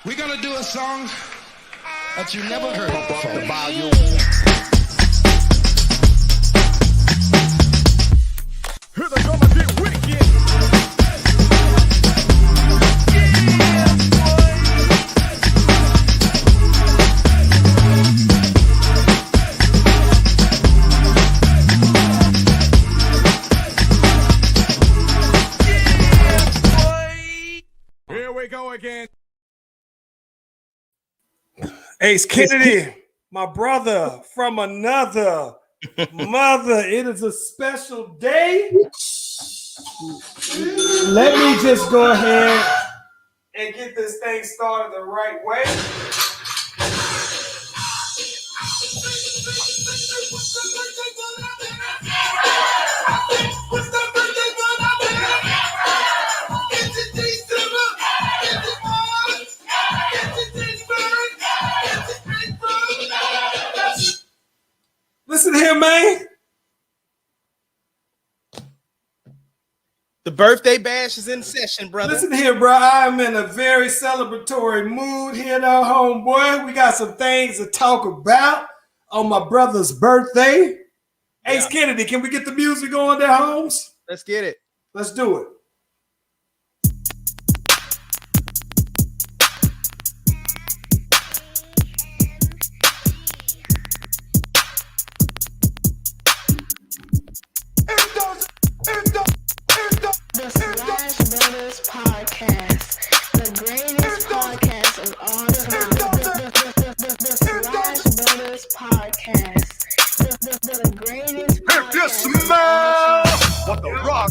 We're gonna do a song that you never heard before. The volume. Here they come and get wicked. Here we go again. Ace Kennedy, my brother from another mother. It is a special day. Let me just go ahead and get this thing started the right way. Listen here, man. The birthday bash is in session, brother. Listen here, bro. I'm in a very celebratory mood here, though, homeboy. We got some things to talk about on my brother's birthday. Ace Kennedy, can we get the music going there, Holmes? Let's get it. Let's do it. The Slashbrotherz podcast, the greatest podcast of all time. The Slashbrotherz podcast, the greatest podcast. If you smell what the rock.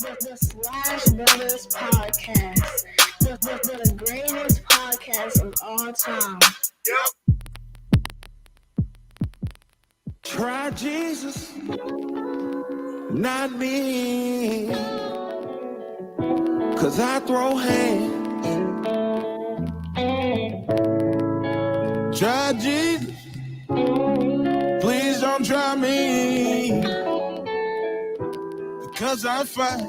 The Slashbrotherz podcast, the greatest podcast of all time. Try Jesus, not me, 'cause I throw hands. Try Jesus, please don't try me, because I fight.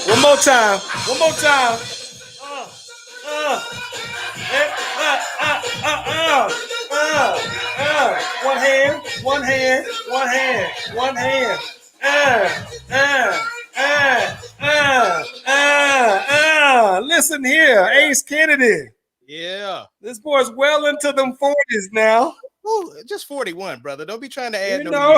One more time. One hand. Listen here, Ace Kennedy. Yeah. This boy's well into them 40s now. Ooh, just 41, brother. Don't be trying to add You know.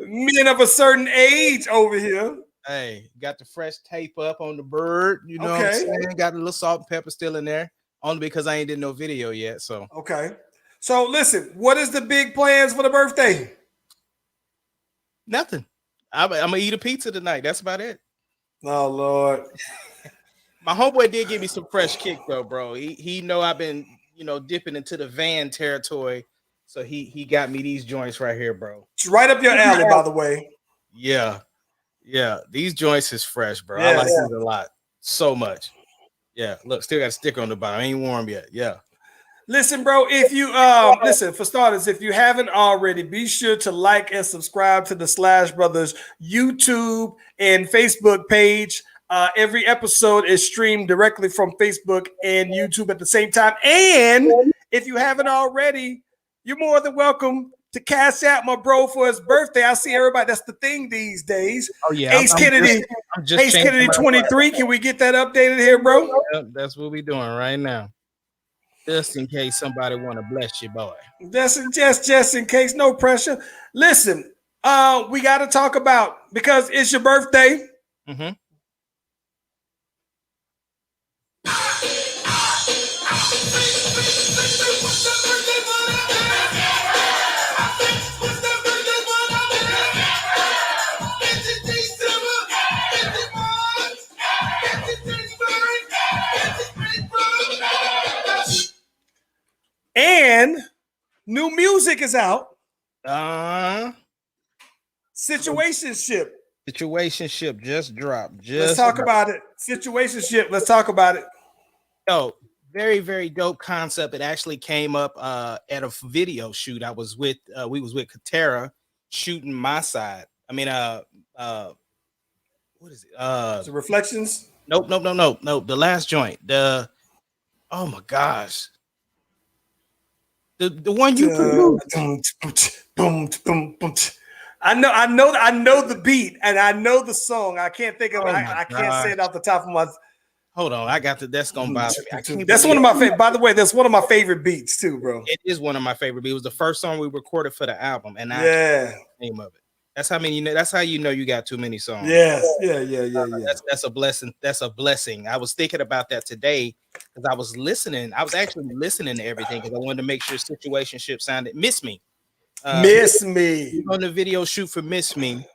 Men of a certain age over here. Hey, got the fresh tape up on the bird. You know what I'm Okay. saying? Got a little salt and pepper still in there. Only because I ain't did no video yet. So Okay. So listen, what is the big plans for the birthday? nothing. I'm gonna eat a pizza tonight. That's about it. Oh Lord. My homeboy did give me some fresh kick though, bro. He know I've been, dipping into the van territory. So he got me these joints right here, bro. It's right up your alley, by the way. Yeah. These joints is fresh, bro. Yeah. I like these a lot. So much. Yeah. Look, still got a sticker on the bottom. Ain't warm yet. Yeah. Listen, bro, if you listen, for starters, if you haven't already, be sure to like and subscribe to the Slashbrotherz YouTube and Facebook page. Every episode is streamed directly from Facebook and YouTube at the same time. And if you haven't already, you're more than welcome to cash out my bro for his birthday. I see everybody. That's the thing these days. Oh yeah. Ace Kennedy. Ace Kennedy 23. Can we get that updated here, bro? Yep, that's what we're doing right now. Just in case somebody want to bless you, boy. Just in case, no pressure. Listen, we got to talk about, because it's your birthday. Mm-hmm. And New music is out. Situationship Situationship just dropped. Let's talk about it. Situationship. Let's talk about it. Oh, very, very dope concept. It actually came up at a video shoot. I was with we was with Katera shooting my side. I mean, what is it? So Reflections. Nope. The last joint. Oh my gosh. The one you produced. I know the beat and I know the song. I can't think of it. I can't say it off the top of my. Hold on, I got to. That's gonna bother me. That's one of my favorite. By the way, that's one of my favorite beats too, bro. It is one of my favorite beats. It was the first song we recorded for the album, and I yeah, the name of it. That's how many. That's how you know you got too many songs. Yes, yeah. That's a blessing. That's a blessing. I was thinking about that today because I was listening. I was actually listening to everything because I wanted to make sure situationship sounded. Miss Me. Miss Me on the video shoot for Miss Me,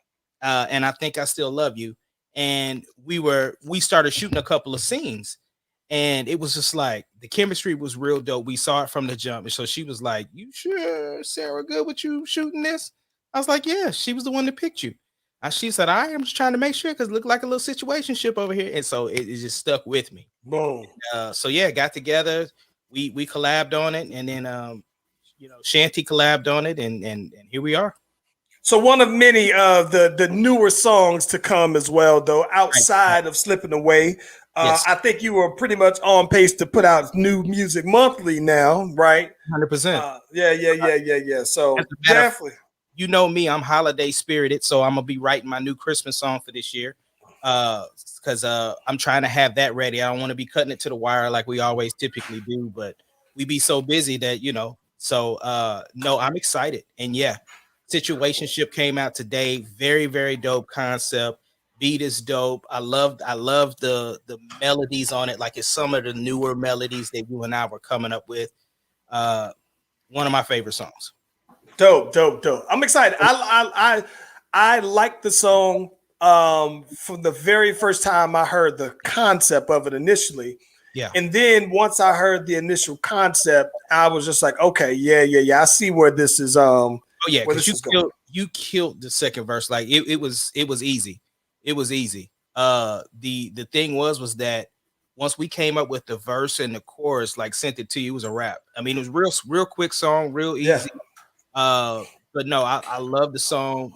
and I Think I Still Love You. And we started shooting a couple of scenes, and it was just like the chemistry was real dope. We saw it from the jump, and so she was like, "You sure, Sarah, good with you shooting this?" I was like, "Yeah." She was the one that picked you. She said, "I am just trying to make sure because it looked like a little situationship over here," and so it just stuck with me. Boom. So yeah, got together. We collabed on it, and then Shanti collabed on it, and here we are. So one of many of the newer songs to come as well, though, outside of Slipping Away. Yes. I think you were pretty much on pace to put out new music monthly now, right? 100%. Yeah. So definitely. You know me, I'm holiday spirited, so I'm gonna be writing my new Christmas song for this year. Because I'm trying to have that ready. I don't want to be cutting it to the wire like we always typically do, but we be so busy that So no, I'm excited. And yeah, Situationship came out today. Very, very dope concept. Beat is dope. I love the melodies on it. Like it's some of the newer melodies that you and I were coming up with. One of my favorite songs. Dope. I'm excited. I like the song from the very first time I heard the concept of it initially. Yeah. And then once I heard the initial concept, I was just like, okay, yeah. I see where this is. Oh yeah, because you killed the second verse. Like it was easy. It was easy. The thing was that once we came up with the verse and the chorus, like sent it to you, it was a rap. I mean, it was real quick song, real easy. Yeah. But no, I love the song,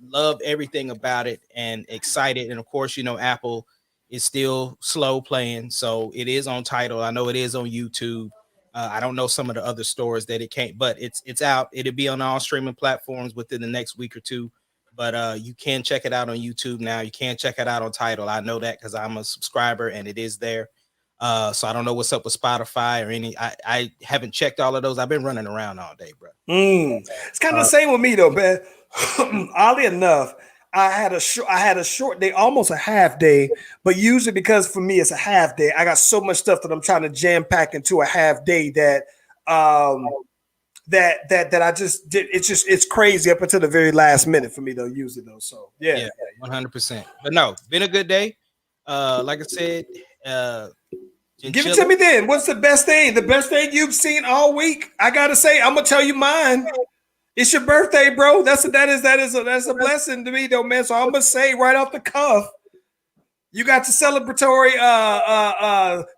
love everything about it, and excited. And of course, Apple is still slow playing, so it is on Tidal. I know it is on YouTube. I don't know some of the other stores that it can't, but it's out. It'll be on all streaming platforms within the next week or two. But you can check it out on YouTube now. You can check it out on Tidal. I know that because I'm a subscriber and it is there. So I don't know what's up with Spotify or any. I haven't checked all of those. I've been running around all day, bro. It's kind of the same with me though, man. Oddly enough, I had a short day, almost a half day, but usually because for me it's a half day, I got so much stuff that I'm trying to jam pack into a half day that that I just did. It's crazy up until the very last minute for me though, usually though. So yeah, 100%. But no, been a good day. Like I said, give it to me then. What's the best thing? The best thing you've seen all week? I gotta say, I'm gonna tell you mine. It's your birthday, bro. That's a blessing to me, though, man. So I'm gonna say right off the cuff, you got the celebratory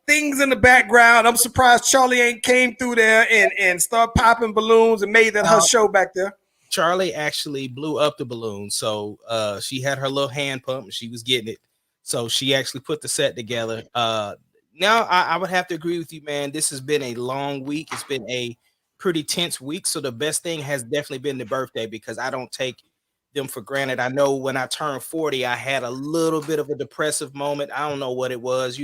things in the background. I'm surprised Charlie ain't came through there and start popping balloons and made that her show back there. Charlie actually blew up the balloon, so she had her little hand pump and she was getting it. So she actually put the set together. Now I would have to agree with you, man. This has been a long week. It's been a pretty tense week. So the best thing has definitely been the birthday because I don't take them for granted. I know when I turned 40, I had a little bit of a depressive moment. I don't know what it was,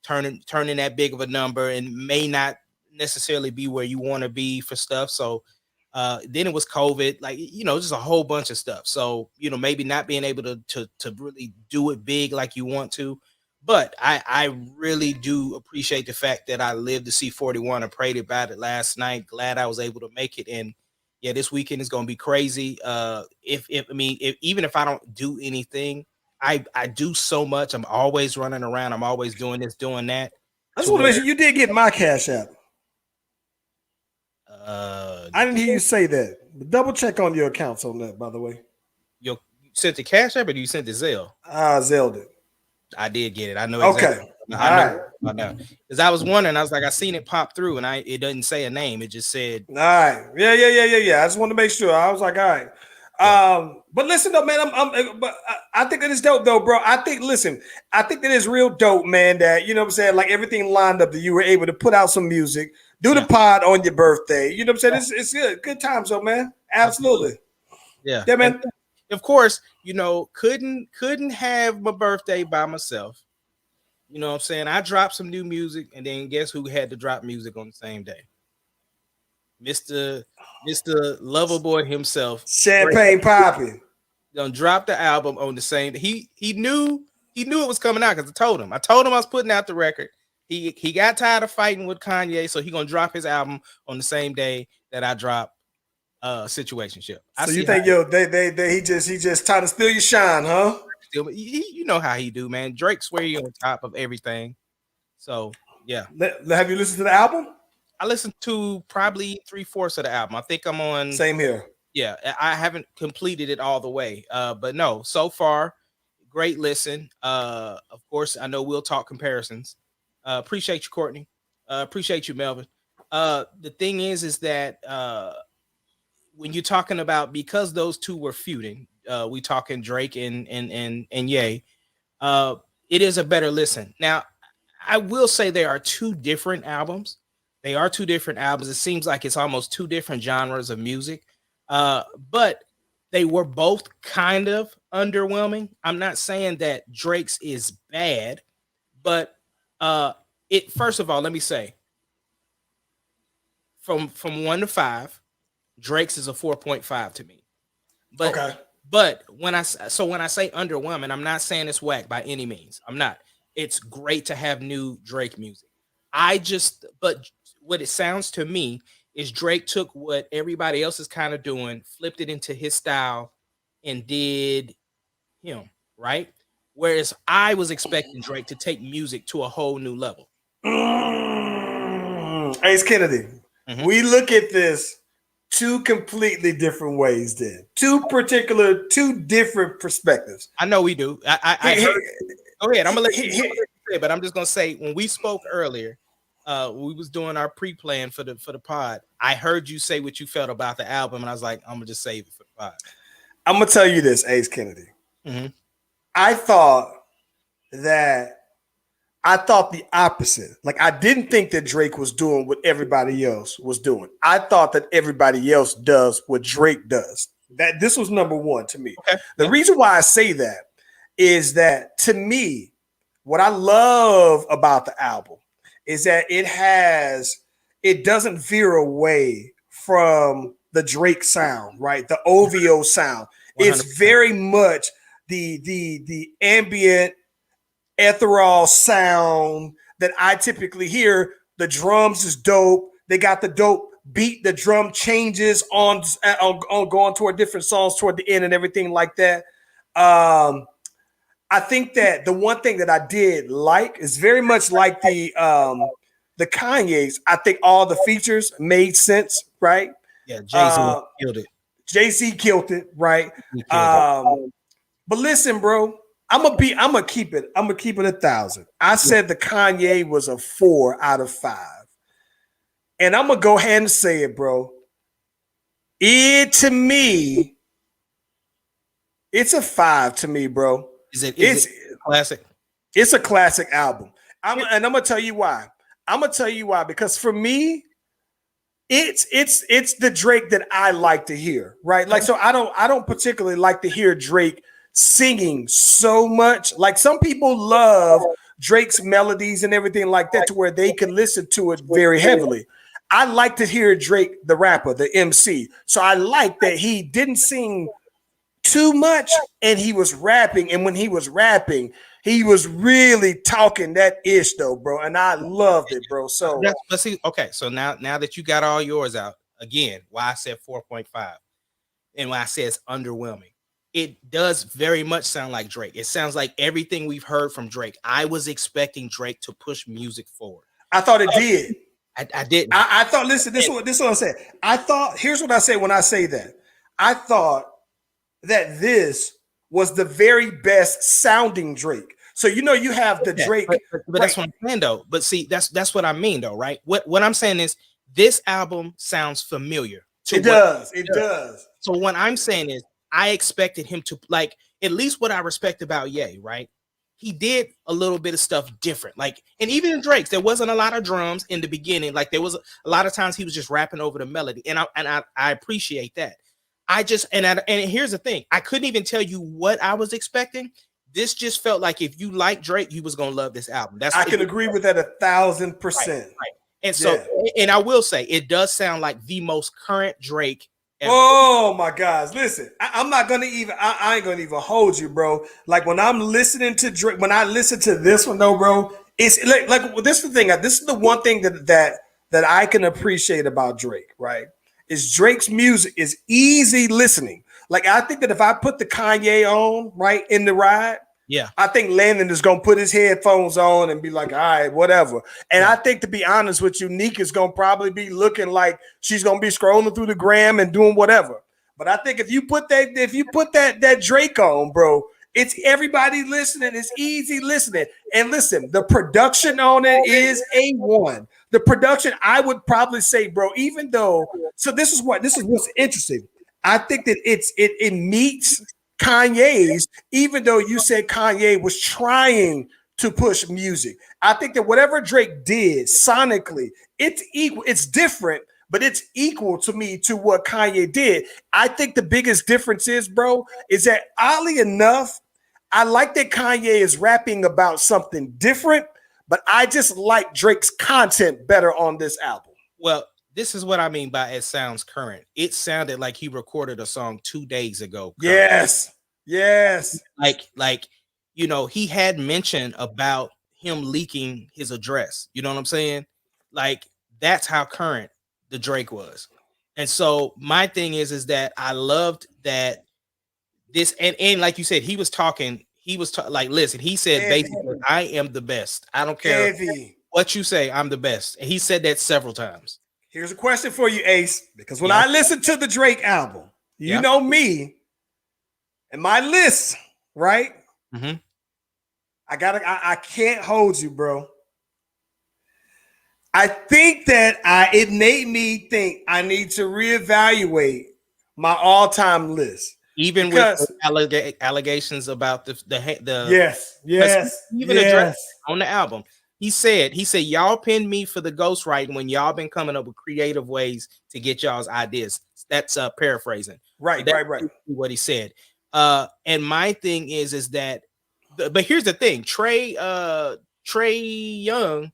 turning that big of a number and may not necessarily be where you want to be for stuff. So then it was COVID, like, just a whole bunch of stuff. So, maybe not being able to really do it big like you want to. But I really do appreciate the fact that I lived to see 41 and prayed about it last night. Glad I was able to make it. And yeah, this weekend is going to be crazy. Even if I don't do anything, I do so much. I'm always running around. I'm always doing this, doing that. I just want to make sure you did get my cash app. I didn't hear you say that. Double check on your accounts on that, by the way. You sent the Cash App or do you sent the Zelle? Zelled it. I did get it. I know exactly. Okay. I know. Because I was wondering, I was like, I seen it pop through and it doesn't say a name. It just said. All right. Yeah. I just wanted to make sure. I was like, all right. But listen though, man, I think that is dope though, bro. I think that is real dope, man, that, you know what I'm saying, like everything lined up that you were able to put out some music, do the pod on your birthday. You know what I'm saying? It's good times though, man. Absolutely. Yeah, man. And of course, you know, couldn't have my birthday by myself. You know what I'm saying? I dropped some new music, and then guess who had to drop music on the same day? Mr. Loverboy himself, Champagne Poppy, gonna drop the album on the same. He knew it was coming out because I told him I was putting out the record. He got tired of fighting with Kanye, so he gonna drop his album on the same day that I drop Situationship. So you think he just trying to steal your shine, huh? You know how he do, man. Drake swear you on top of everything. So yeah. Have you listened to the album? I listened to probably 3/4 of the album. I think I'm on. Same here. Yeah, I haven't completed it all the way. But no, so far, great listen. Of course, I know we'll talk comparisons. Appreciate you, Courtney. Appreciate you, Melvin. The thing is that when you're talking about, because those two were feuding, we talking Drake and Ye. It is a better listen. Now, I will say there are two different albums. They are two different albums. It seems like it's almost two different genres of music. But they were both kind of underwhelming. I'm not saying that Drake's is bad, but first of all, let me say, from 1 to 5, Drake's is a 4.5 to me. But okay. But when I say underwhelming, I'm not saying it's whack by any means. I'm not. It's great to have new Drake music. But what it sounds to me is Drake took what everybody else is kind of doing, flipped it into his style, and did him, right? Whereas I was expecting Drake to take music to a whole new level. Ace Kennedy, we look at this two completely different ways then. Two different perspectives. I know we do. I heard, go ahead. I'm going to let you say it, but I'm just going to say, when we spoke earlier, we was doing our pre-plan for the pod. I heard you say what you felt about the album, and I was like, I'm gonna just save it for the pod. I'm gonna tell you this, Ace Kennedy. I thought the opposite. Like, I didn't think that Drake was doing what everybody else was doing. I thought that everybody else does what Drake does. That this was number one to me. Okay. The reason why I say that is that, to me, what I love about the album is that it doesn't veer away from the Drake sound, right? The OVO sound. 100%. It's very much the ambient ethereal sound that I typically hear. The drums is dope. They got the dope beat. The drum changes on going toward different songs toward the end and everything like that. I think that the one thing that I did like is very much like the Kanye's. I think all the features made sense, right? Yeah, Jay-Z killed it. Jay-Z killed it, right? But listen, bro, I'm gonna keep it 1,000. I said the Kanye was a 4 out of 5, and I'm gonna go ahead and say it, bro. To me, it's a 5 to me, bro. Is it classic? It's a classic album. I'm gonna tell you why. Because for me, it's the Drake that I like to hear, right? Like, so I don't particularly like to hear Drake singing so much. Like, some people love Drake's melodies and everything like that to where they can listen to it very heavily. I like to hear Drake, the rapper, the MC. So I like that he didn't sing too much and he was rapping. And when he was rapping, he was really talking that ish though, bro. And I loved it, bro. So let's see. Okay. So now that you got all yours out, again, why I said 4.5 and why I said it's underwhelming. It does very much sound like Drake. It sounds like everything we've heard from Drake. I was expecting Drake to push music forward. I thought it did. I didn't. I thought, listen, this is what I said. I thought, here's what I say when I say that. I thought that this was the very best sounding Drake. So you have the Drake, but that's what I'm saying though. But see, that's what I mean though, right? What I'm saying is this album sounds familiar. It does. So what I'm saying is I expected him to, like, at least what I respect about Ye, right? He did a little bit of stuff different. Like, and even in Drake's, there wasn't a lot of drums in the beginning. Like, there was a lot of times he was just rapping over the melody. And I appreciate that. And here's the thing. I couldn't even tell you what I was expecting. This just felt like if you like Drake, you was gonna love this album. I can agree with that 1,000%. Right. And so, and I will say, it does sound like the most current Drake ever. Oh my gosh! Listen, I'm not gonna even. I ain't gonna even hold you, bro. Like when I'm listening to Drake, when I listen to this one, though, bro, it's like this is the thing. This is the one thing that I can appreciate about Drake, right? Is Drake's music is easy listening. Like I think that if I put the Kanye on right in the ride, yeah, I think Landon is gonna put his headphones on and be like, all right, whatever. And I think, to be honest with you, Neek is gonna probably be looking like she's gonna be scrolling through the gram and doing whatever. But I think if you put that Drake on, bro, it's everybody listening. It's easy listening. And listen, the production on it is A1. The production, I would probably say, bro, even though, so this is what's interesting. I think that it meets Kanye's, even though you said Kanye was trying to push music. I think that whatever Drake did sonically, it's equal, it's different, but it's equal to me to what Kanye did. I think the biggest difference is, bro, is that oddly enough, I like that Kanye is rapping about something different, but I just like Drake's content better on this album. Well, this is what I mean by it sounds current. It sounded like he recorded a song 2 days ago. Yes. Like, he had mentioned about him leaking his address. You know what I'm saying? Like, that's how current the Drake was. And so my thing is that I loved that this, and like you said, he was talking, like, listen, he said, basically, I am the best. I don't care what you say, I'm the best. And he said that several times. Here's a question for you, Ace, because when I listen to the Drake album, you know me and my list, right? Mm-hmm. I can't hold you, bro. I think that it made me think I need to reevaluate my all-time list. Even with allegations about the on the album. He said, y'all pinned me for the ghostwriting when y'all been coming up with creative ways to get y'all's ideas. That's paraphrasing. Right. What he said. And my thing is that, but here's the thing. Trey Young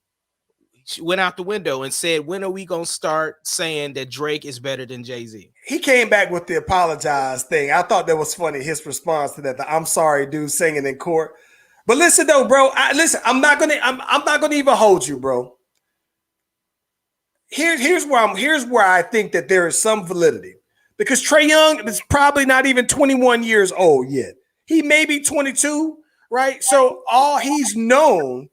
went out the window and said, when are we going to start saying that Drake is better than Jay-Z? He came back with the apologize thing. I thought that was funny, his response to that. The I'm sorry dude singing in court. But listen though, bro, I'm not gonna even hold you, bro. Here's where I think that there is some validity. Because Trey Young is probably not even 21 years old yet. He may be 22, right? So all he's known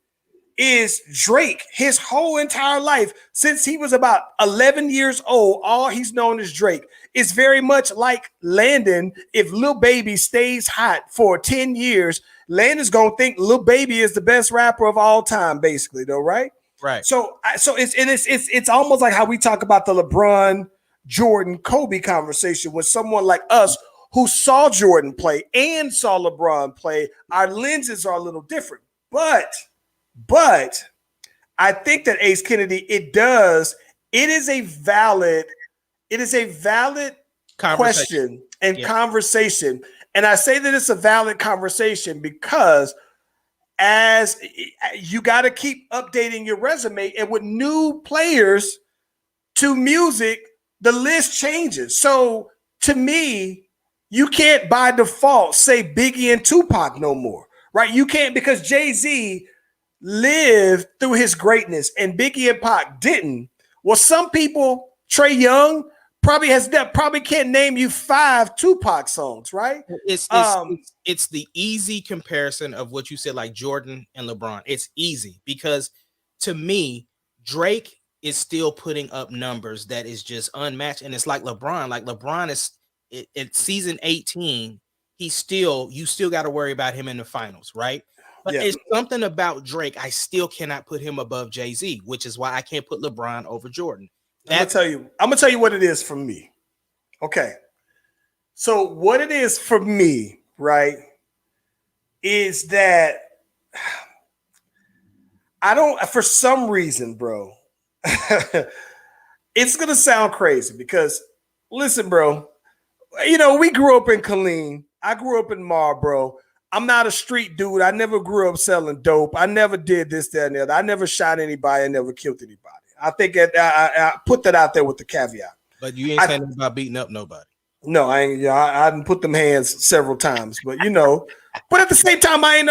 is Drake his whole entire life. Since he was about 11 years old, all he's known is Drake. It's very much like Landon. If Lil Baby stays hot for 10 years, Landon's gonna think Lil Baby is the best rapper of all time, basically, though, right? Right. So it's almost like how we talk about the LeBron, Jordan, Kobe conversation with someone like us who saw Jordan play and saw LeBron play. Our lenses are a little different, but I think that Ace Kennedy, it is a valid question and conversation. And I say that it's a valid conversation because as you got to keep updating your resume, and with new players to music, the list changes. So to me, you can't by default say Biggie and Tupac no more, right? You can't, because Jay-Z lived through his greatness and Biggie and Pac didn't. Well, some people, Trey Young probably can't name you 5 Tupac songs, right? It's the easy comparison of what you said, like Jordan and LeBron. It's easy because to me, Drake is still putting up numbers that is just unmatched. And it's like LeBron. Like LeBron is at season 18, you still got to worry about him in the finals, right? But it's something about Drake. I still cannot put him above Jay-Z, which is why I can't put LeBron over Jordan. I'm gonna tell you what it is for me. Okay. So what it is for me, right, is that I don't, for some reason, bro, it's going to sound crazy because, listen, bro, you know, we grew up in Killeen. I grew up in Marlboro. I'm not a street dude. I never grew up selling dope. I never did this, that, and the other. I never shot anybody. I never killed anybody. I think I put that out there with the caveat. But you ain't saying about beating up nobody. No, I ain't. I didn't put them hands several times, but you know. But at the same time, I ain't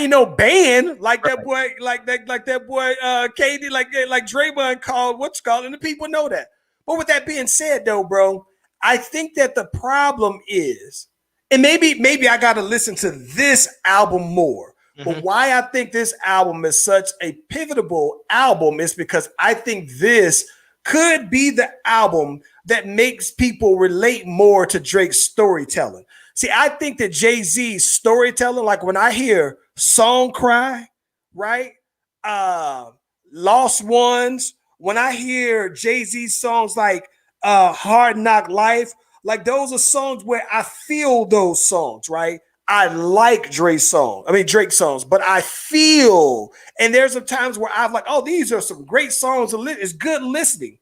no band like that boy, like that boy, KD, like Draymond called what's called, and the people know that. But with that being said, though, bro, I think that the problem is, and maybe I got to listen to this album more. But why I think this album is such a pivotal album is because I think this could be the album that makes people relate more to Drake's storytelling. See, I think that Jay-Z's storytelling, like when I hear Song Cry, right? Lost Ones, when I hear Jay-Z's songs like Hard Knock Life, like those are songs where I feel those songs, right? I like Drake's songs, but I feel, and there's some times where I've like, oh, these are some great songs. It's good listening.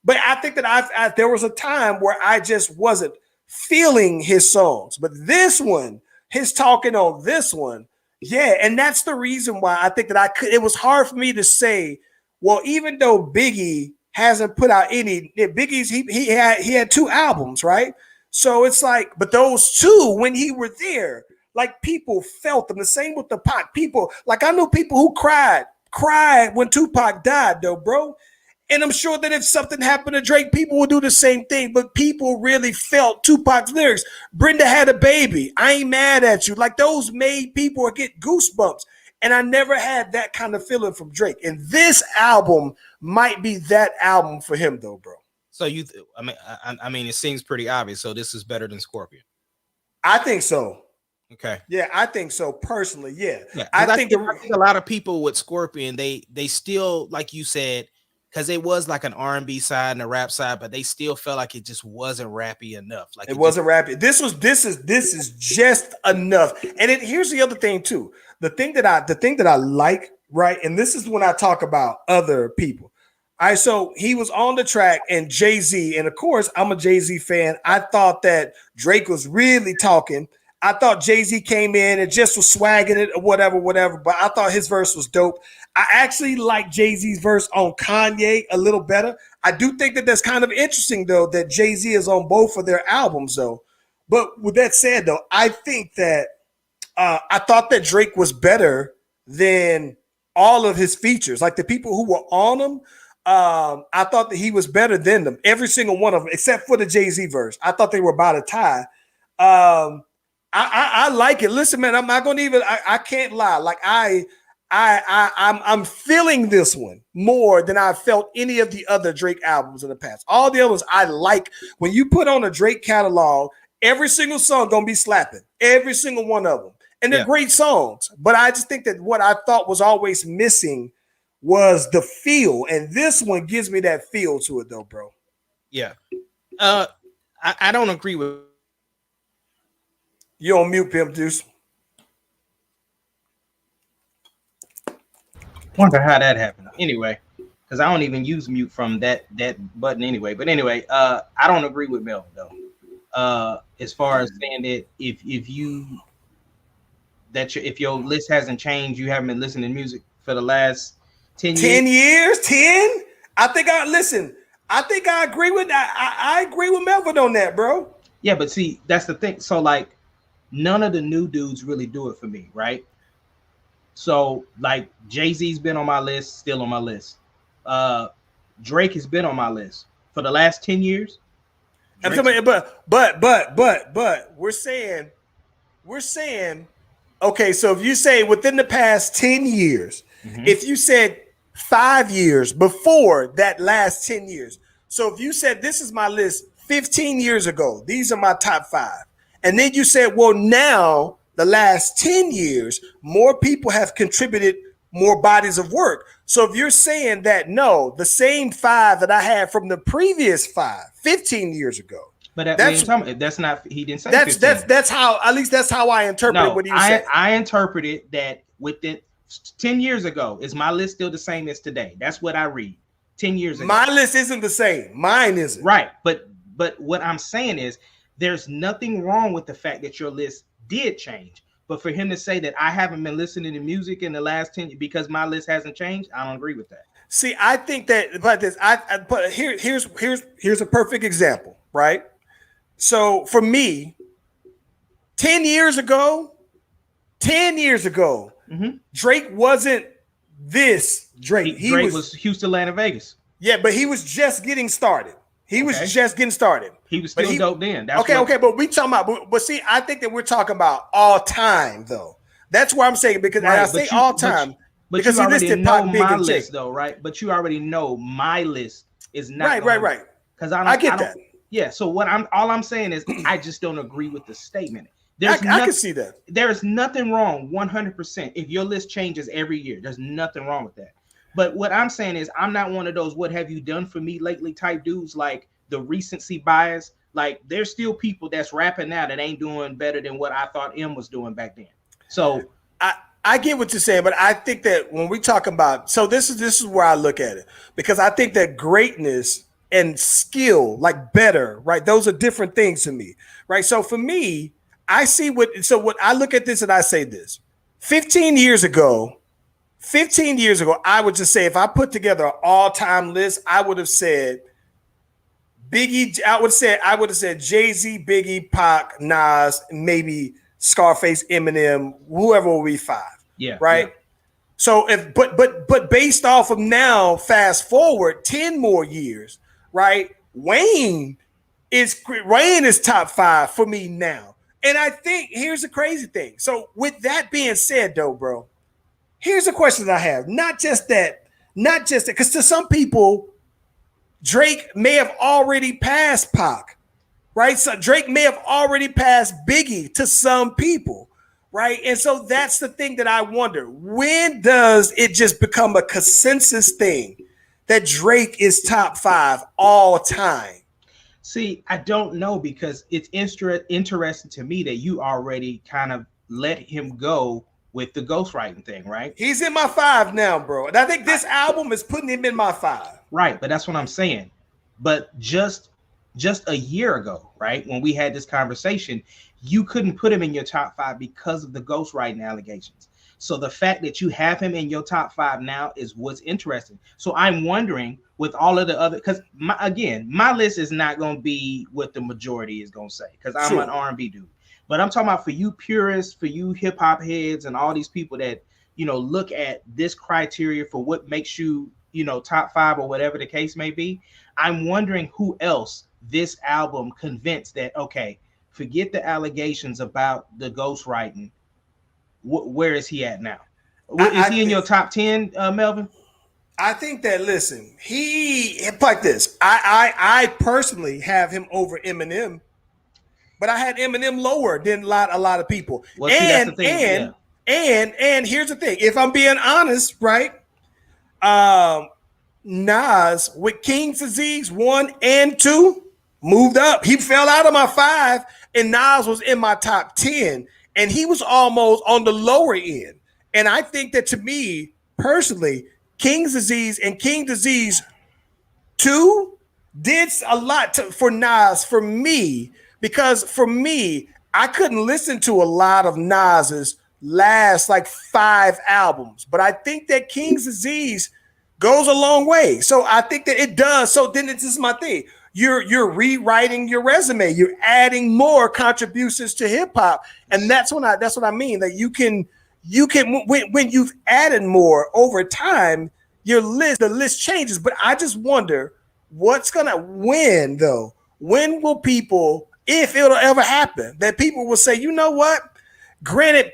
But I think that there was a time where I just wasn't feeling his songs. But this one, his talking on this one, yeah. And that's the reason why I think that it was hard for me to say, well, even though Biggie hasn't put out any, Biggie's, he had 2 albums, right? So it's like, but those 2, when he were there, like people felt them. The same with the Pac. People, like I know people who cried when Tupac died, though, bro. And I'm sure that if something happened to Drake, people would do the same thing. But people really felt Tupac's lyrics. Brenda had a baby. I ain't mad at you. Like those made people get goosebumps. And I never had that kind of feeling from Drake. And this album might be that album for him, though, bro. So I mean, it seems pretty obvious. So this is better than Scorpion. I think so. Okay. Yeah, I think so personally. Yeah. I think a lot of people with Scorpion, they still, like you said, because it was like an R&B side and a rap side, but they still felt like it just wasn't rappy enough. Like it wasn't rappy. This is just enough. And here's the other thing too. The thing that I like, right? And this is when I talk about other people. All right, so he was on the track and Jay-Z, and of course, I'm a Jay-Z fan. I thought that Drake was really talking. I thought Jay-Z came in and just was swagging it or whatever, but I thought his verse was dope. I actually like Jay-Z's verse on Kanye a little better. I do think that that's kind of interesting, though, that Jay-Z is on both of their albums, though. But with that said, though, I think that I thought that Drake was better than all of his features. Like the people who were on him, I thought that he was better than them. Every single one of them, except for the Jay-Z verse. I thought they were about a tie. I like it. Listen, man, I'm not going to even, I can't lie. Like I'm feeling this one more than I felt any of the other Drake albums in the past. All the others I like. When you put on a Drake catalog, every single song going to be slapping. Every single one of them. And they're great songs. But I just think that what I thought was always missing was the feel. And this one gives me that feel to it, though, bro. Yeah. I don't agree with. You on mute, Pimp Deuce. Wonder how that happened. Anyway, because I don't even use mute from that button anyway. But anyway, I don't agree with Melvin though. As far as saying that if your list hasn't changed, you haven't been listening to music for the last 10 years. 10 years? 10? I think I agree with I agree with Melvin on that, bro. Yeah, but see, that's the thing. So like none of the new dudes really do it for me, right? So like Jay-Z's been on my list, still on my list. Drake has been on my list for the last 10 years. But we're saying, okay, so if you say within the past 10 years, if you said 5 years before that last 10 years. So if you said this is my list 15 years ago, these are my top 5. And then you said, well, now the last 10 years, more people have contributed more bodies of work. So if you're saying that, no, the same 5 that I had from the previous 15 years ago. But that's not, he didn't say that's how, at least that's how I interpret what he was saying. I interpreted that within 10 years ago, is my list still the same as today? That's what I read. 10 years ago. My list isn't the same. Mine isn't. Right. But what I'm saying is there's nothing wrong with the fact that your list did change. But for him to say that I haven't been listening to music in the last 10 because my list hasn't changed, I don't agree with that. See, I think that, but this, but here's a perfect example, right? So for me, 10 years ago, Drake wasn't this Drake. Drake was Houston, Atlanta, Vegas. Yeah, but he was just getting started. He was just getting started. He was still dope then. That's okay, but we talking about, but see, I think that we're talking about all time though. That's why I'm saying, because I say all time. Because you already know my list though, right? But you already know my list is not right. Because I get that. Yeah. So all I'm saying is I just don't agree with the statement. I can see that. There's nothing wrong 100% if your list changes every year. There's nothing wrong with that. But what I'm saying is I'm not one of those what have you done for me lately type dudes, like the recency bias. Like there's still people that's rapping now that ain't doing better than what I thought M was doing back then. So I get what you're saying, but I think that when we talk about, so this is where I look at it, because I think that greatness and skill, like better, right? Those are different things to me, right? So for me, I see what I look at this and I say this. 15 years ago, I would just say, if I put together an all-time list, I would have said Biggie, I would have said Jay-Z, Biggie, Pac, Nas, maybe Scarface, Eminem, whoever will be 5. Yeah. Right. Yeah. So but based off of now, fast forward 10 more years, right? Wayne is top 5 for me now. And I think here's the crazy thing. So with that being said, though, bro, here's a question I have. Not just that, because to some people, Drake may have already passed Pac, right? So Drake may have already passed Biggie to some people, right? And so that's the thing that I wonder. When does it just become a consensus thing that Drake is top 5 all time? See, I don't know, because it's interesting to me that you already kind of let him go with the ghostwriting thing, right? He's in my 5 now, bro. And I think this album is putting him in my 5. Right, but that's what I'm saying. But just a year ago, right, when we had this conversation, you couldn't put him in your top 5 because of the ghostwriting allegations. So the fact that you have him in your top 5 now is what's interesting. So I'm wondering, with all of the other, because my list is not going to be what the majority is going to say, because I'm an R&B dude. But I'm talking about for you purists, for you hip hop heads, and all these people that, look at this criteria for what makes you, top 5 or whatever the case may be. I'm wondering who else this album convinced that, okay, forget the allegations about the ghostwriting. Where is he at now? Is he in your top 10, Melvin? I think that, listen, he like this. I personally have him over Eminem, but I had Eminem lower than a lot of people. Well, that's the thing. And here's the thing. If I'm being honest, right? Nas with King's Disease 1 and 2 moved up. He fell out of my 5, and Nas was in my top 10, and he was almost on the lower end. And I think that, to me personally, King's Disease and King Disease 2 did a lot for Nas for me, because for me, I couldn't listen to a lot of Nas's last 5 albums, but I think that King's Disease goes a long way. So I think that it does. So then this is my thing. You're rewriting your resume. You're adding more contributions to hip hop, and that's what I mean. That you can when you've added more over time, the list changes. But I just wonder what's gonna win though. When will people, if it'll ever happen, that people will say, you know what? Granted,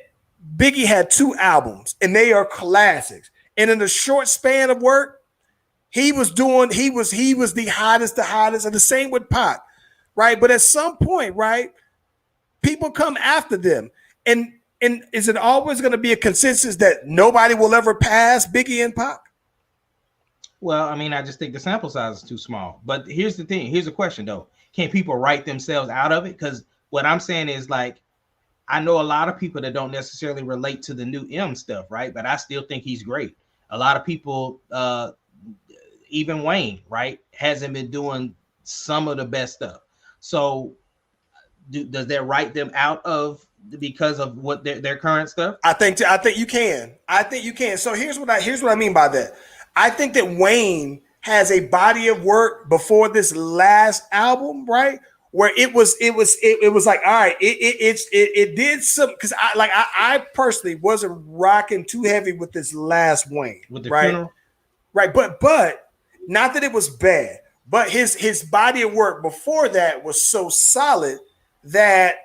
Biggie had 2 albums and they are classics. and in a short span of work, he was the hottest, and the same with Pac, right? But at some point, right, people come after them, and is it always going to be a consensus that nobody will ever pass Biggie and Pac? Well, I mean, I just think the sample size is too small. But here's the thing. Here's a question, though. Can people write themselves out of it? Because what I'm saying is, like, I know a lot of people that don't necessarily relate to the new M stuff, right? But I still think he's great. A lot of people, even Wayne, right, hasn't been doing some of the best stuff. So does that write them out of because of what their current stuff? I think you can. I think you can. So here's what I mean by that. I think that Wayne has a body of work before this last album, right? Where it was like, all right, it did some, because I personally wasn't rocking too heavy with this last Wayne, with the right? funeral? Right, but not that it was bad, but his body of work before that was so solid that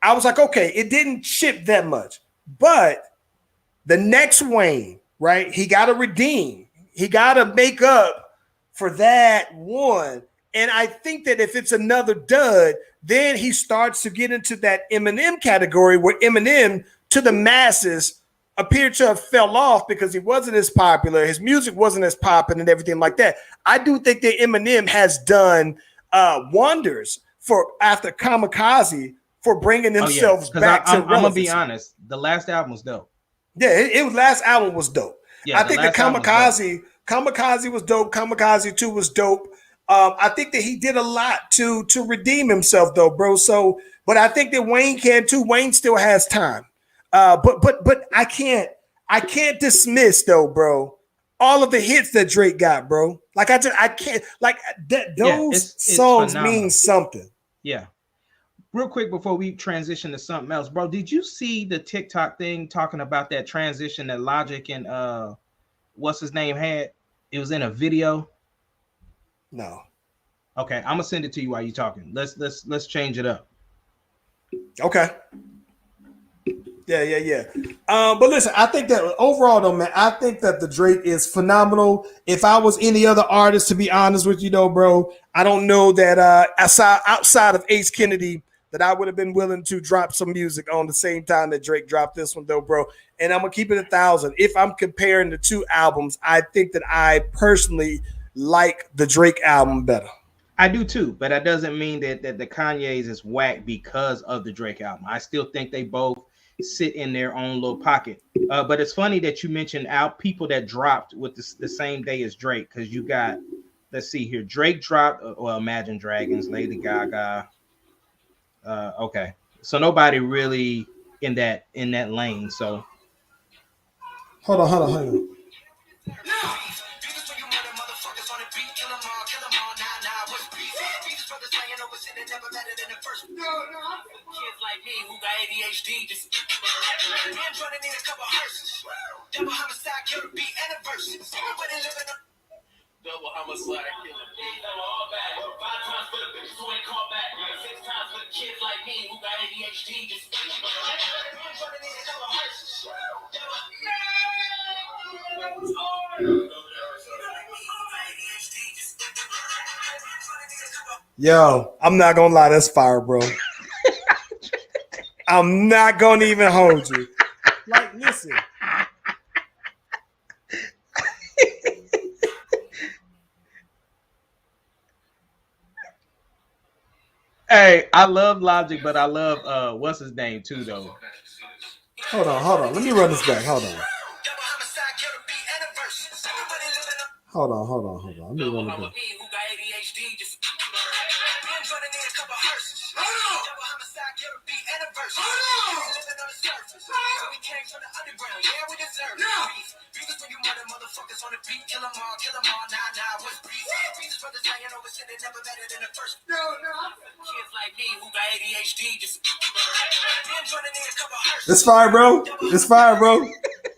I was like, okay, it didn't ship that much. But the next Wayne, right, he got to redeem. He got to make up for that one. And I think that if it's another dud, then he starts to get into that Eminem category where Eminem, to the masses, appeared to have fell off because he wasn't as popular. His music wasn't as popping and everything like that. I do think that Eminem has done wonders for after Kamikaze for bringing themselves back to I'm gonna relevancy. be honest. The last album was dope. Yeah, it was last album was dope. Yeah, I think that Kamikaze was dope. Kamikaze 2 was dope. I think that he did a lot to redeem himself, though, bro. So, but I think that Wayne can too. Wayne still has time. But I can't dismiss, though, bro, all of the hits that Drake got, bro. Like I can't, like that. Those songs phenomenal. mean something. Yeah. Real quick before we transition to something else, bro, did you see the TikTok thing talking about that transition that Logic and what's his name had? It was in a video. No. Okay, I'm gonna send it to you while you're talking. Let's change it up. Okay. Yeah. But listen, I think that overall, though, man, I think that the Drake is phenomenal. If I was any other artist, to be honest with you, though, bro, I don't know that outside of Ace Kennedy, that I would have been willing to drop some music on the same time that Drake dropped this one, though, bro. And I'm gonna keep it 1,000. If I'm comparing the two albums, I think that I personally like the Drake album better. I do too, but that doesn't mean that the Kanye's is whack because of the Drake album. I still think they both sit in their own little pocket. But it's funny that you mentioned out people that dropped with the same day as Drake, because you got, let's see here, Drake dropped, Imagine Dragons, Lady Gaga. Okay, so nobody really in that lane. So hold on. Kids like me who got ADHD just man trying to need a couple hearses. Double homicide, kill the beat, and a verse. Everybody living up. Double homicide, kill the beat, all back. 5 times for the bitches who ain't called back. 6 times for the kids like me who got ADHD just man trying to need a couple hearses. Yo, I'm not gonna lie, that's fire, bro. I'm not gonna even hold you. Like, listen. hey, I love Logic, but I love what's his name too, though. Hold on. Let me run this back. Hold on. Let me run it back. It's fire, bro. It's fire, bro.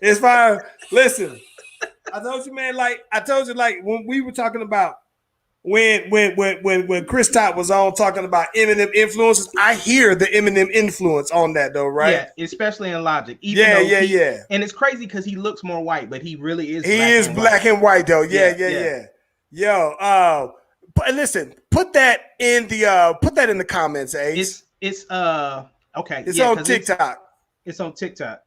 It's fire. Listen, I told you, man, like when we were talking about when Chris Top was on talking about Eminem influences, I hear the Eminem influence on that though, right? Yeah, especially in Logic. Yeah. And it's crazy because he looks more white, but he really is. He is black and white though. Yeah. Yo, but listen, put that in the comments, Ace. It's okay. It's on TikTok. It's on TikTok.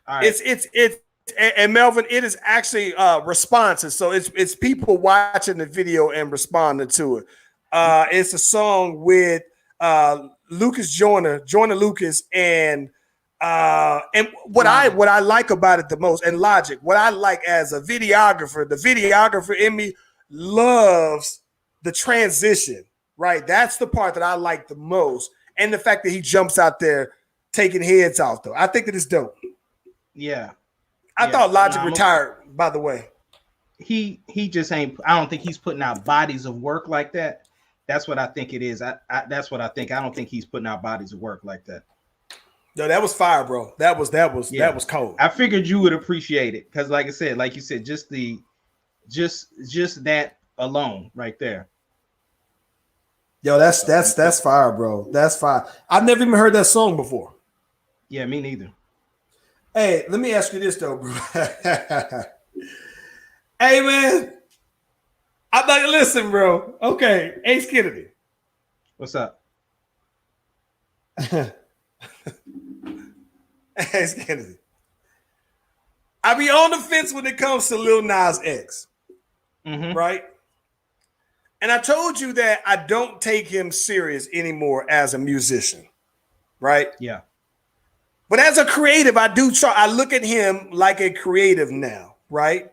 All right. It's and Melvin, it is actually responses. So it's people watching the video and responding to it. It's a song with Lucas Joyner Lucas, and what I like about it the most, and Logic, what I like as a videographer, the videographer in me loves the transition, right? That's the part that I like the most. And the fact that he jumps out there taking heads off, though. I think that it's dope. Yeah. I thought Logic retired, by the way. He just ain't. I don't think he's putting out bodies of work like that. That's what I think it is. That's what I think. I don't think he's putting out bodies of work like that. No, that was fire, bro. That was cold. I figured you would appreciate it because, like you said, just that alone right there. Yo, that's fire, bro. That's fire. I've never even heard that song before. Yeah, me neither. Hey, let me ask you this though, bro. Hey, man. I'm like, listen, bro. Okay, Ace Kennedy. What's up? Ace Kennedy. I be on the fence when it comes to Lil Nas X, right? And I told you that I don't take him serious anymore as a musician, right? Yeah. But as a creative, I do try. I look at him like a creative now, right?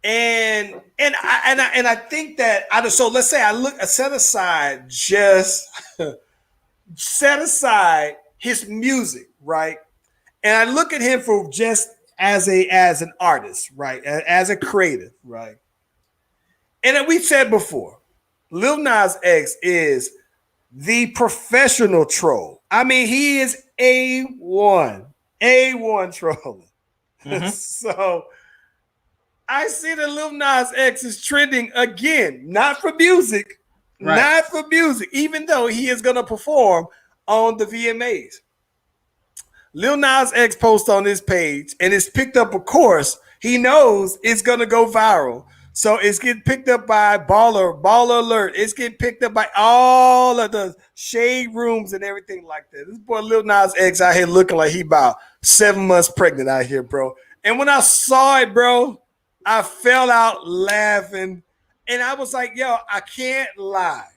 And I think that so let's say set aside his music, right? And I look at him for just as an artist, right? As a creative, right? And we said before, Lil Nas X is the professional troll. I mean, he is A1 trolling. So I see that Lil Nas X is trending again, not for music, even though he is going to perform on the VMAs. Lil Nas X posts on his page, and it's picked up, of course. He knows it's going to go viral. So it's getting picked up by Baller Alert. It's getting picked up by all of the shade rooms and everything like that. This boy Lil Nas X out here looking like he about 7 months pregnant out here, bro. And when I saw it, bro, I fell out laughing. And I was like, yo, I can't lie.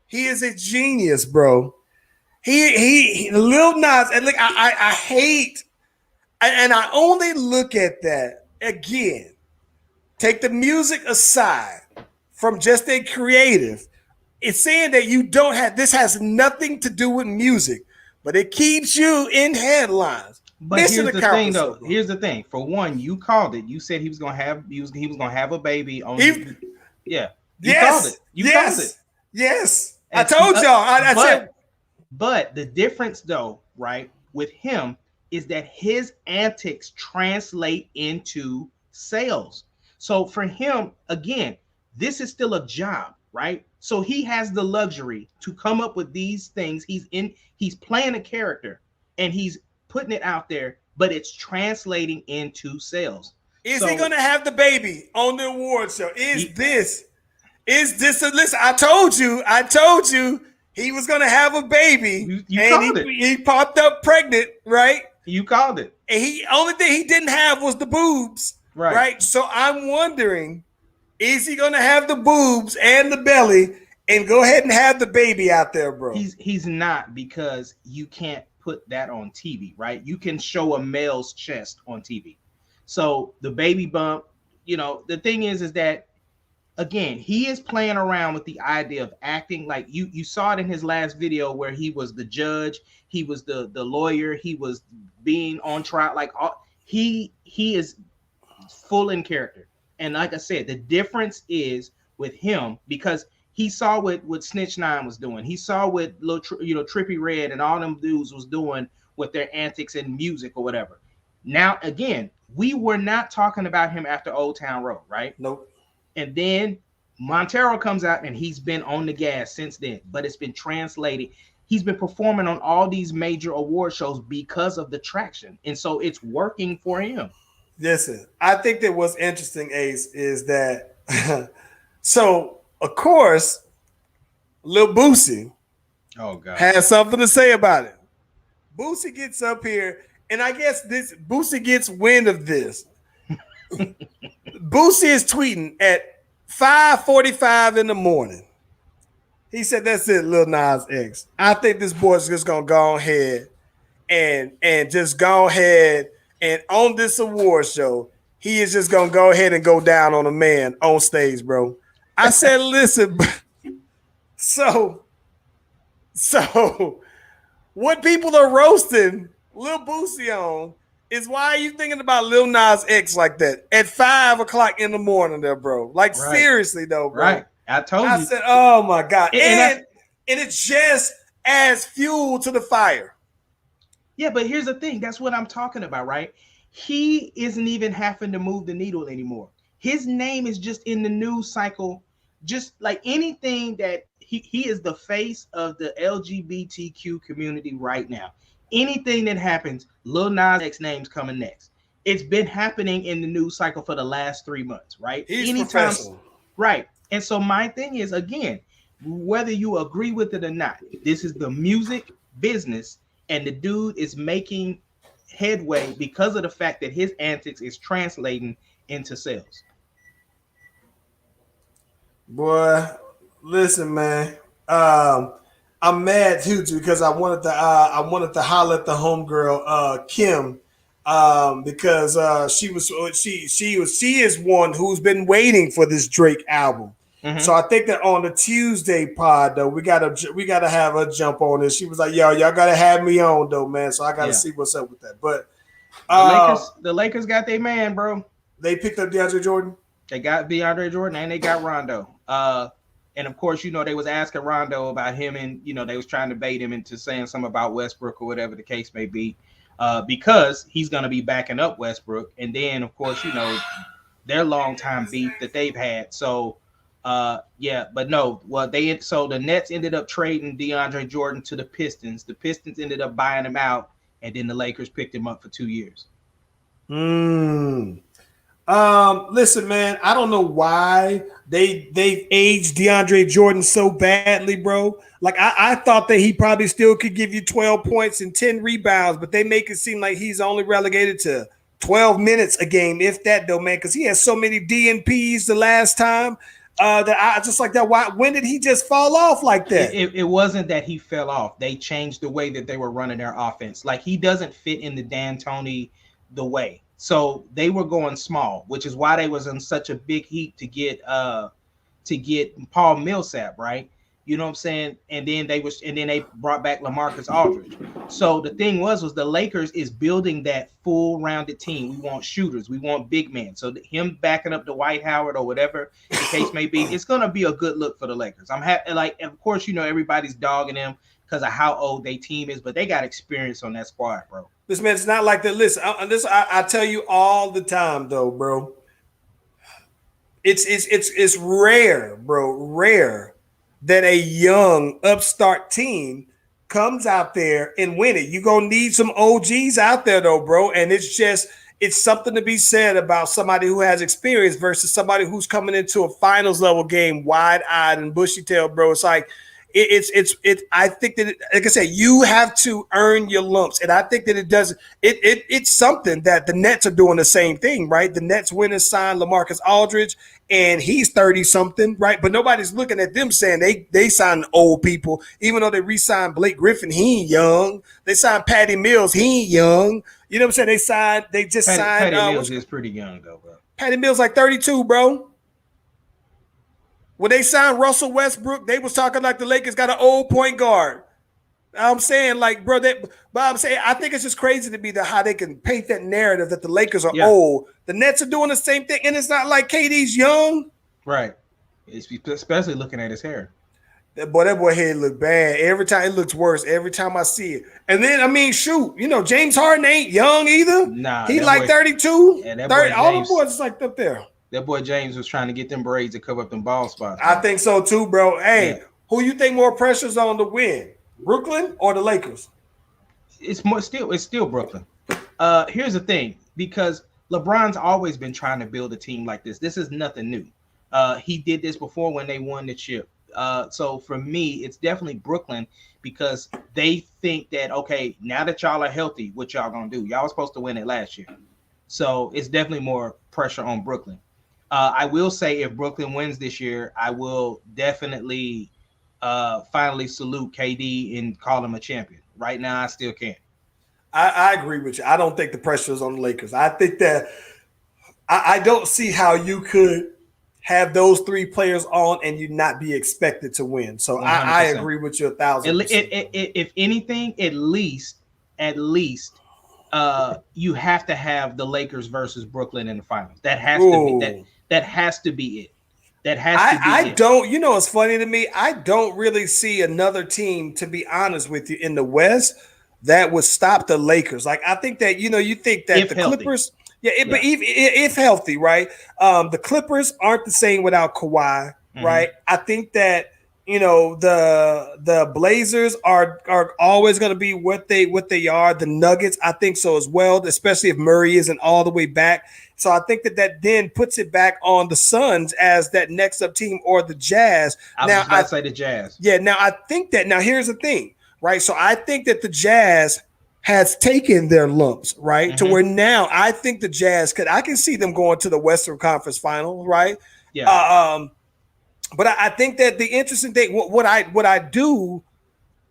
He is a genius, bro. He Lil Nas, and look, I hate, and I only look at that again. Take the music aside from just a creative. It's saying that you don't have, this has nothing to do with music, but it keeps you in headlines. But here's the thing, though. Here's the thing. For one, you called it. You said he was gonna have a baby on. Yeah. You called it. You called it. Yes. I told y'all. I said. But the difference, though, right, with him is that his antics translate into sales. So for him, again, this is still a job, right? So he has the luxury to come up with these things. He's playing a character and he's putting it out there, but it's translating into sales. Is he going to have the baby on the award show? Listen, I told you he was going to have a baby. You called it. He popped up pregnant, right? You called it. And only thing he didn't have was the boobs. Right. So I'm wondering, is he gonna have the boobs and the belly and go ahead and have the baby out there, bro? He's not, because you can't put that on TV, right? You can show a male's chest on TV. So the baby bump, the thing is that, again, he is playing around with the idea of acting. Like you saw it in his last video where he was the judge, he was the lawyer, he was being on trial. Like he is full in character. And like I said, the difference is with him, because he saw what Snitch 9 was doing. He saw what Trippie Redd and all them dudes was doing with their antics and music or whatever. Now, again, we were not talking about him after Old Town Road, right? Nope. And then Montero comes out and he's been on the gas since then, but it's been translated. He's been performing on all these major award shows because of the traction, and so it's working for him. Listen, I think that what's interesting, Ace, is that so of course, Lil Boosie has something to say about it. Boosie gets up here, and I guess this Boosie gets wind of this. Boosie is tweeting at 5:45 in the morning. He said, "That's it, Lil Nas X. I think this boy's just gonna go ahead and just go ahead and on this award show, he is just gonna go ahead and go down on a man on stage, bro." I said, "Listen, so what people are roasting Lil Boosie on is why are you thinking about Lil Nas X like that at 5:00 in the morning, there, bro? Like Right. Seriously, though, bro. Right. I told I you. said, "Oh my god!" And it's just as fuel to the fire. Yeah, but here's the thing. That's what I'm talking about, right? He isn't even having to move the needle anymore. His name is just in the news cycle, just like anything that he is the face of the LGBTQ community right now. Anything that happens, Lil Nas X name's coming next. It's been happening in the news cycle for the last 3 months, right? He's professional. Right. And so my thing is, again, whether you agree with it or not, this is the music business, and the dude is making headway because of the fact that his antics is translating into sales. Boy, listen, man. I'm mad too because I wanted to holler at the homegirl Kim because she is one who's been waiting for this Drake album. Mm-hmm. So I think that on the Tuesday pod though, we gotta have her jump on this. She was like, "Yo, y'all gotta have me on though, man." So I gotta see what's up with that. But the Lakers got their man, bro. They picked up DeAndre Jordan. They got DeAndre Jordan and they got Rondo. And of course, they was asking Rondo about him, and they was trying to bait him into saying something about Westbrook or whatever the case may be, because he's gonna be backing up Westbrook. And then, of course, their longtime beef that they've had. So. But no. Well, the Nets ended up trading DeAndre Jordan to the Pistons. The Pistons ended up buying him out, and then the Lakers picked him up for 2 years. Listen, man, I don't know why they've aged DeAndre Jordan so badly, bro. Like I thought that he probably still could give you 12 points and 10 rebounds, but they make it seem like he's only relegated to 12 minutes a game, if that, though, man, because he has so many DNPs the last time. That I just like that. Why? When did he just fall off like that? It wasn't that he fell off. They changed the way that they were running their offense. Like he doesn't fit in the D'Antoni the way. So they were going small, which is why they was in such a big heat to get Paul Millsap, right? You know what I'm saying? And then they brought back LaMarcus Aldridge. So the thing was the Lakers is building that full rounded team. We want shooters, we want big men. So him backing up Dwight Howard or whatever the case may be, it's gonna be a good look for the Lakers. I'm happy. Like, of course, everybody's dogging them because of how old their team is, but they got experience on that squad, bro. This man, it's not like that. Listen, I tell you all the time, though, bro. It's rare, bro, rare that a young upstart team comes out there and win it. You're going to need some OGs out there, though, bro. And it's something to be said about somebody who has experience versus somebody who's coming into a finals level game wide-eyed and bushy-tailed, bro. It's like, I think that, like I said, you have to earn your lumps. And I think that it's something that the Nets are doing the same thing, right? The Nets went and signed LaMarcus Aldridge, and he's 30-something, right? But nobody's looking at them saying they signed old people, even though they re-signed Blake Griffin, he ain't young. They signed Patty Mills, he ain't young. You know what I'm saying? They just signed. Patty Mills is pretty young, though, bro. Patty Mills like 32, bro. When they signed Russell Westbrook, they was talking like the Lakers got an old point guard. I'm saying, like, bro, but I'm saying I think it's just crazy to me how they can paint that narrative that the Lakers are old. The Nets are doing the same thing, and it's not like KD's young. Right. Especially looking at his hair. That boy hair look bad. Every time it looks worse. Every time I see it. And then, I mean, shoot, James Harden ain't young either. Nah. He like 32. Yeah, 30, all the boys is like up there. That boy James was trying to get them braids to cover up them bald spots. I think so too, bro. Hey, Yeah. who you think more pressure's on to win? Brooklyn or the Lakers? It's still Brooklyn. Here's the thing, because LeBron's always been trying to build a team like this. This is nothing new. He did this before when they won the chip. So for me, it's definitely Brooklyn, because they think that, okay, now that y'all are healthy, what y'all gonna do? Y'all were supposed to win it last year. So it's definitely more pressure on Brooklyn. I will say, if Brooklyn wins this year, I will definitely finally salute KD and call him a champion. Right now, I still can't. I agree with you. I don't think the pressure is on the Lakers. I think that I don't see how you could have those three players on and you not be expected to win. So I agree with you 1,000%. If anything, at least you have to have the Lakers versus Brooklyn in the finals. That has to be that has to be it. That has to be I it. don't, you know, it's funny to me. I don't really see another team, to be honest with you, in the West that would stop the Lakers. Like, I think that, you know, you think that If the healthy. Clippers, but even if healthy, right? The Clippers aren't the same without Kawhi, right? I think that, you know, the Blazers are always going to be what they are. The Nuggets, I think so as well, especially if Murray isn't all the way back. So I think that then puts it back on the Suns as that next up team, or the Jazz. I was just about to say the Jazz. Yeah, now I think that, now here's the thing, right? So I think that the Jazz has taken their lumps, right? To where now I think the Jazz I can see them going to the Western Conference Final, right? Yeah. But I think that the interesting thing, what I do,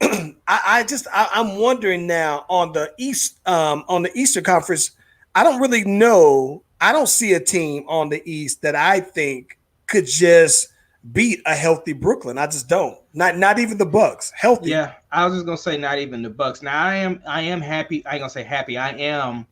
I'm wondering now on the Eastern Conference. I don't really know. I don't see a team on the East that I think could just beat a healthy Brooklyn. I just don't. Not even the Bucks. Healthy. Yeah, I was just gonna say not even the Bucks. Now I am happy. I ain't gonna say happy. I am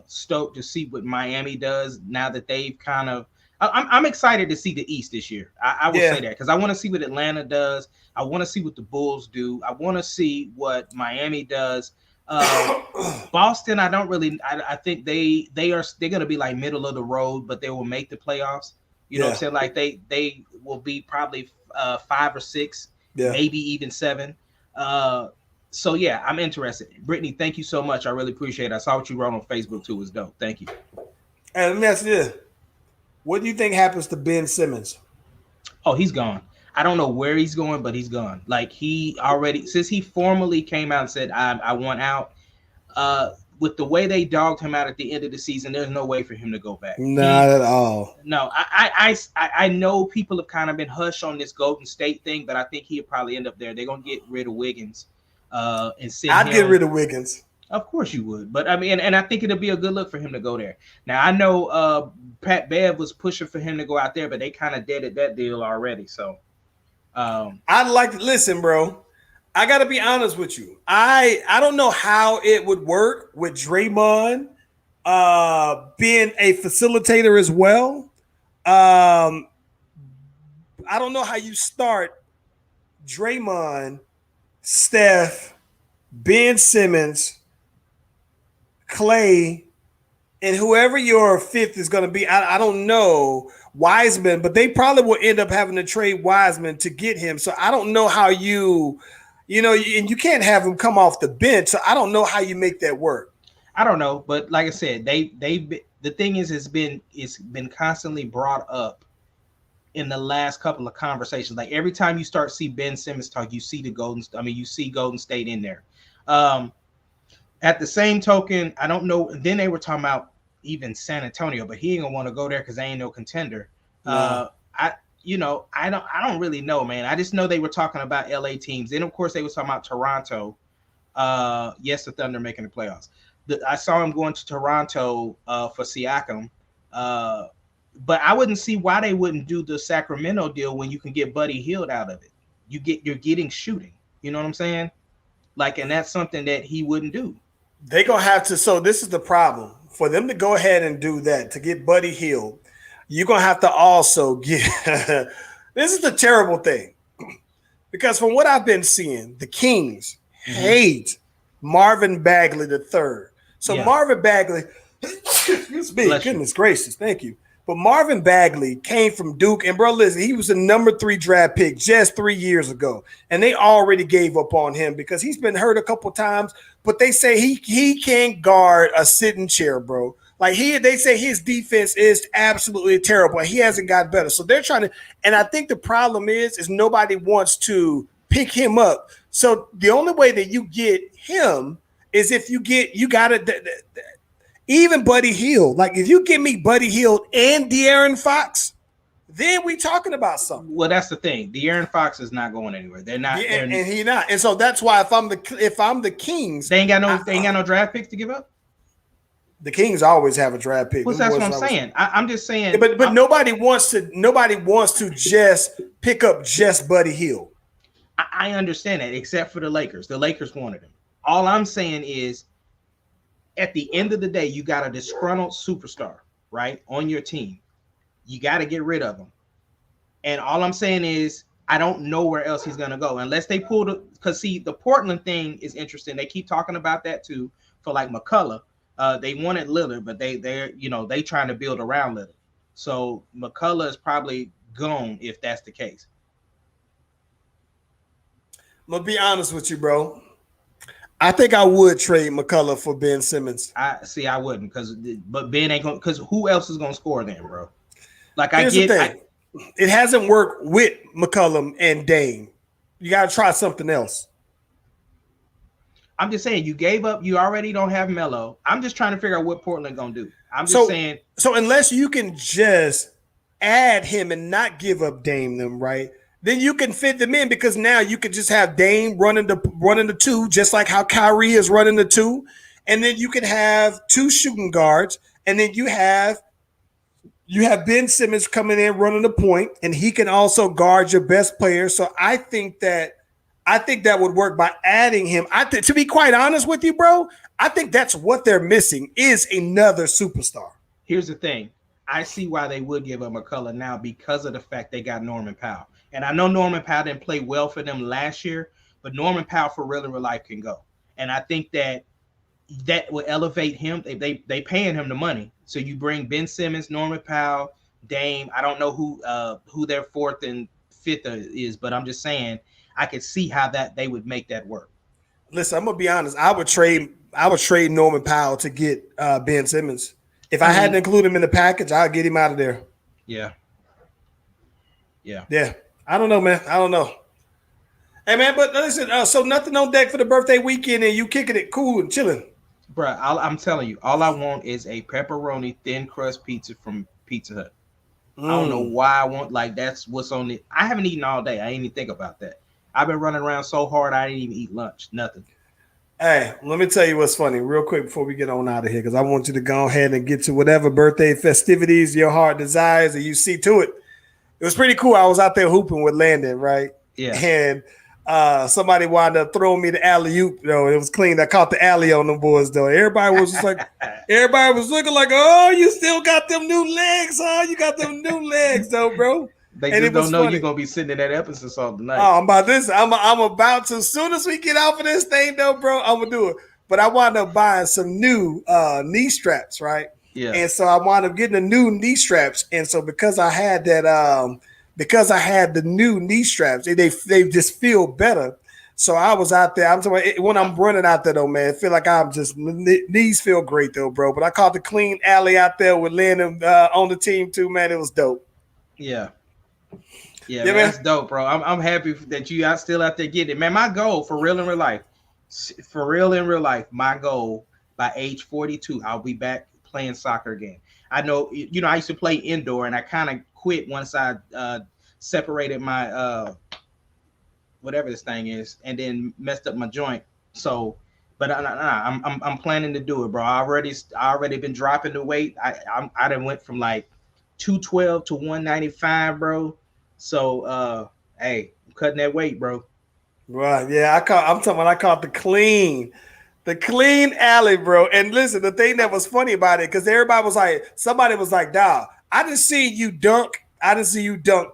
stoked to see what Miami does now that they've kind of. I'm excited to see the East this year. I will say that, because I want to see what Atlanta does. I want to see what the Bulls do. I want to see what Miami does. Boston, I don't really. I think they're going to be like middle of the road, but they will make the playoffs. You know what I'm saying? Like they will be probably 5 or 6, maybe even 7. So yeah, I'm interested. Brittany, thank you so much. I really appreciate it. I saw what you wrote on Facebook too. It was dope. Thank you. And let me ask you this. What do you think happens to Ben Simmons? Oh, he's gone. I don't know where he's going, but he's gone. Like, he already, since he formally came out and said, I want out, with the way they dogged him out at the end of the season, there's no way for him to go back. Not at all. No, I know people have kind of been hushed on this Golden State thing, but I think he'll probably end up there. They're going to get rid of Wiggins and send I'd him. get rid of Wiggins. Of course you would. But I mean, and I think it'll be a good look for him to go there. Now, I know Pat Bev was pushing for him to go out there, but they kind of deaded that deal already. So I'd like to listen, bro. I got to be honest with you. I don't know how it would work with Draymond being a facilitator as well. I don't know how you start Draymond, Steph, Ben Simmons, Clay, and whoever your fifth is going to be. I don't know, Wiseman, but they probably will end up having to trade Wiseman to get him. So I don't know how and you can't have him come off the bench. So I don't know how you make that work. I don't know, but like I said, the thing is, it's been constantly brought up in the last couple of conversations. Like, every time you start see Ben Simmons talk, you see you see Golden State in there. At the same token, I don't know. Then they were talking about even San Antonio, but he ain't gonna want to go there because they ain't no contender. No. I don't really know, man. I just know they were talking about LA teams. Then of course they were talking about Toronto. Yes, the Thunder making the playoffs. I saw him going to Toronto for Siakam. But I wouldn't see why they wouldn't do the Sacramento deal when you can get Buddy Hield out of it. You're getting shooting. You know what I'm saying? Like, and that's something that he wouldn't do. They're going to have to. So this is the problem. For them to go ahead and do that, to get Buddy Hield, you're going to have to also get – this is the terrible thing. Because from what I've been seeing, the Kings hate Marvin Bagley III. So Marvin Bagley – excuse me, goodness gracious, thank you. But Marvin Bagley came from Duke, and bro, listen, he was the number 3 draft pick just 3 years ago, and they already gave up on him because he's been hurt a couple times. But they say he can't guard a sitting chair, bro. Like they say his defense is absolutely terrible. He hasn't got better, so they're trying to. And I think the problem is nobody wants to pick him up. So the only way that you get him is if you got to even Buddy Hield. Like if you give me Buddy Hield and De'Aaron Fox, then we talking about something. Well, that's the thing. De'Aaron Fox is not going anywhere. They're not, and he not. And so that's why if I'm the Kings, they ain't got no draft picks to give up. The Kings always have a draft pick. Well, that's what I'm saying. I'm just saying. Yeah, but nobody wants to just pick up just Buddy Hield. I understand that, except for the Lakers. The Lakers wanted him. All I'm saying is, at the end of the day, you got a disgruntled superstar, right, on your team. You got to get rid of him. And all I'm saying is, I don't know where else he's going to go unless they pull because see, the Portland thing is interesting. They keep talking about that too for like McCullough. They wanted Lillard, but they trying to build around Lillard. So McCullough is probably gone if that's the case. I'm gonna be honest with you, bro. I think I would trade McCullough for Ben Simmons. I wouldn't but Ben ain't going because who else is gonna score then, bro? Like Here's the thing. It hasn't worked with McCollum and Dame. You gotta try something else. I'm just saying you gave up. You already don't have Melo. I'm just trying to figure out what Portland gonna do. I'm just saying. So unless you can just add him and not give up Dame them, right? Then you can fit them in because now you can just have Dame running the 2, just like how Kyrie is running the 2, and then you can have 2 shooting guards, and then you have Ben Simmons coming in running the point, and he can also guard your best player. So I think that would work by adding him. To be quite honest with you, bro, I think that's what they're missing is another superstar. Here's the thing. I see why they would give up McCullough now because of the fact they got Norman Powell. And I know Norman Powell didn't play well for them last year, but Norman Powell for real life can go. And I think that will elevate him. They paying him the money. So you bring Ben Simmons, Norman Powell, Dame. I don't know who their 4th and 5th is, but I'm just saying I could see how that they would make that work. Listen, I'm gonna be honest. I would trade Norman Powell to get Ben Simmons. If I hadn't included him in the package, I'd get him out of there. Yeah. I don't know, man. I don't know. Hey, man, but listen, so nothing on deck for the birthday weekend and you kicking it cool and chilling. Bruh, I'm telling you, all I want is a pepperoni thin crust pizza from Pizza Hut. I don't know why I want, like, that's what's on it. I haven't eaten all day. I didn't even think about that. I've been running around so hard, I didn't even eat lunch. Nothing. Hey, let me tell you what's funny real quick before we get on out of here, because I want you to go ahead and get to whatever birthday festivities your heart desires and you see to it. It was pretty cool. I was out there hooping with Landon, right? Yeah. And somebody wound up throwing me the alley-oop, though. It was clean. I caught the alley on them boys, though. Everybody was just like, everybody was looking like, oh, you still got them new legs, huh? You got them new legs, though, bro. They just don't know you're gonna be sitting in that episode all tonight. Oh, I'm about this. I'm about to. As soon as we get off of this thing, though, bro, I'm gonna do it. But I wound up buying some new knee straps, right? Yeah. And so I wound up getting the new knee straps, and so because I had that, because I had the new knee straps, they just feel better. So I was out there. I'm talking about when I'm running out there, though, man. I feel like I'm just knees feel great, though, bro. But I caught the clean alley out there with Landon on the team too, man. It was dope. Yeah. Yeah, man, that's dope, bro. I'm happy that you are still out there getting it. Man, my goal for real in real life, my goal by age 42, I'll be back playing soccer again. I know, I used to play indoor and I kind of quit once I separated my whatever this thing is and then messed up my joint. So, but I'm planning to do it, bro. I already been dropping the weight. I done went from like 212 to 195, bro. So, hey, I'm cutting that weight, bro. Right. Yeah, I caught the clean alley, bro. And listen, the thing that was funny about it, because somebody was like, dawg, I didn't see you dunk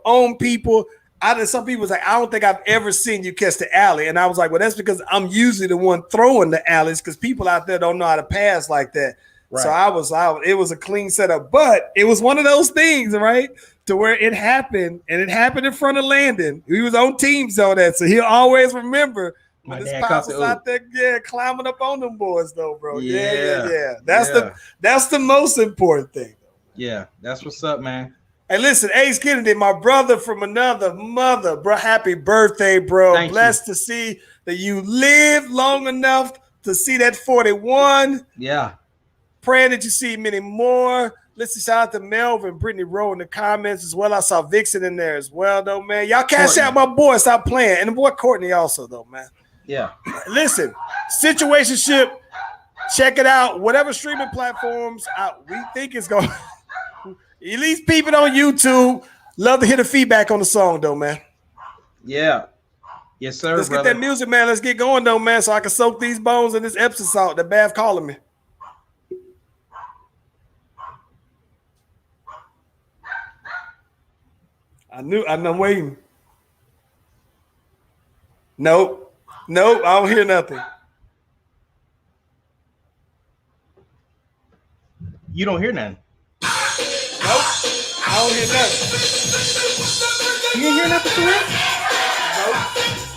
on people. Some people was like, I don't think I've ever seen you catch the alley. And I was like, well, that's because I'm usually the one throwing the alleys because people out there don't know how to pass like that. Right. So I was out. It was a clean setup, but it was one of those things, right? To where it happened, and it happened in front of Landon. He was on teams on that, so he'll always remember when My his dad pops caught was the out there, climbing up on them boys, though, bro. Yeah. Yeah. That's the most important thing. Yeah, that's what's up, man. Hey, listen, Ace Kennedy, my brother from another mother, bro. Happy birthday, bro. Thank Blessed to see that you lived long enough to see that 41. Yeah. Praying that you see many more. Listen, shout out to Melvin, Brittany Rowe in the comments as well. I saw Vixen in there as well, though, man. Y'all cash out my boy. Stop playing. And the boy Courtney also, though, man. Yeah. Listen, situationship, check it out. Whatever streaming platforms we think is going at least peep it on YouTube. Love to hear the feedback on the song, though, man. Yeah. Yes, sir. Let's get that music, man. Let's get going, though, man, so I can soak these bones in this Epsom salt that Bath calling me. I'm waiting. Nope, I don't hear nothing. You don't hear nothing. Nope, I don't hear nothing. You didn't hear nothing for real? Nope.